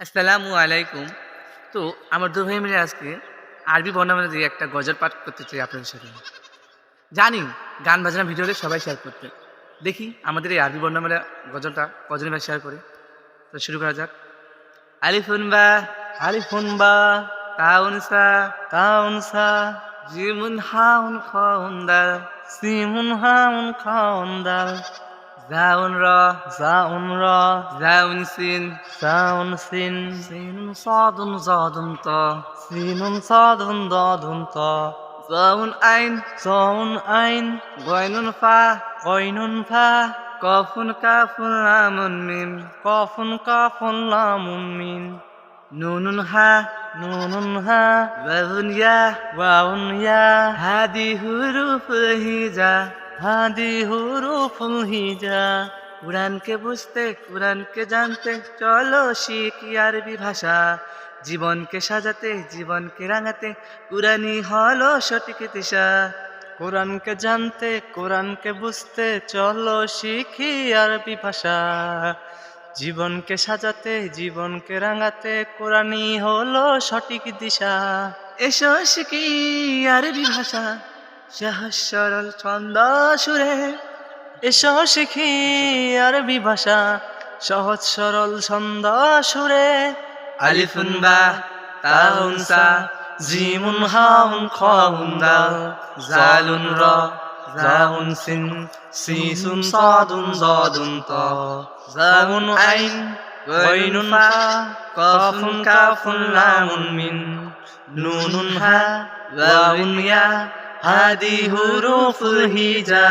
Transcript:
আসসালামু আলাইকুম। তো আমার ২ ভাই মিলে আজকে আরবি বর্ণমালা দিয়ে একটা গজল পাঠ করতে চাই আপনাদের সাথে। জানি গান বাজনা ভিডিওতে সবাই শেয়ার করতে। দেখি আমাদের এই আরবি বর্ণমালা গজলটা কজনে ভাই শেয়ার করে। তো শুরু করা যাক। আলিফুন বা, আলিফুন বা, তাউন সা, তাউন সা, জিমুন হাউন খাউন দাল, সিমুন হাউন খাউন দাল, জাউন র, জাউন র, জাউন সিন, জাউন সিন, সিনুন সাদুন জাদুন ত, সিনুন সাদুন দাদুন ত, জাউন আইন, জাউন আইন, গয়নুন ফা, গয়নুন ফা, কফুন কাফুন লামুন মিম, কফুন কাফুন লামুন মিন, নুনুন হা, নুনুন হা, ওয়াউন ইয়া, ওয়াউন ইয়া, হাদি হুরুফুল হিজা। হাদি হুরুফুল হিজা। কুরআনকে বুঝতে, কুরআনকে জানতে, চলো শিখি আরবি ভাষা। জীবনকে সাজাতে, জীবনকে রাঙাতে, কুরআনই হলো সঠিক দিশা। কোরআনকে জানতে, কোরআনকে বুঝতে, চলো শিখি আরবি ভাষা। জীবনকে সাজাতে, জীবনকে রাঙাতে, কোরআনই হলো সঠিক দিশা। এসো শিখি আরবি ভাষা, সহজ সরল ছন্দ সুরে। এসো শিখি আরবি ভাষা, সহজ সরল ছন্দ সুরে। আলিফুন বা, তাউন সা, জিমুন হাউন খাউন দাল, জালুন র, জাউন সিন, সিসুন সাদুন দাদুন ত, জাউন আইন, গয়নুন ফা, কফুন কাফুন লামুন মিন, নুনুন হা, ওয়াউন ইয়া, হাদি হুরুফুল হিজা।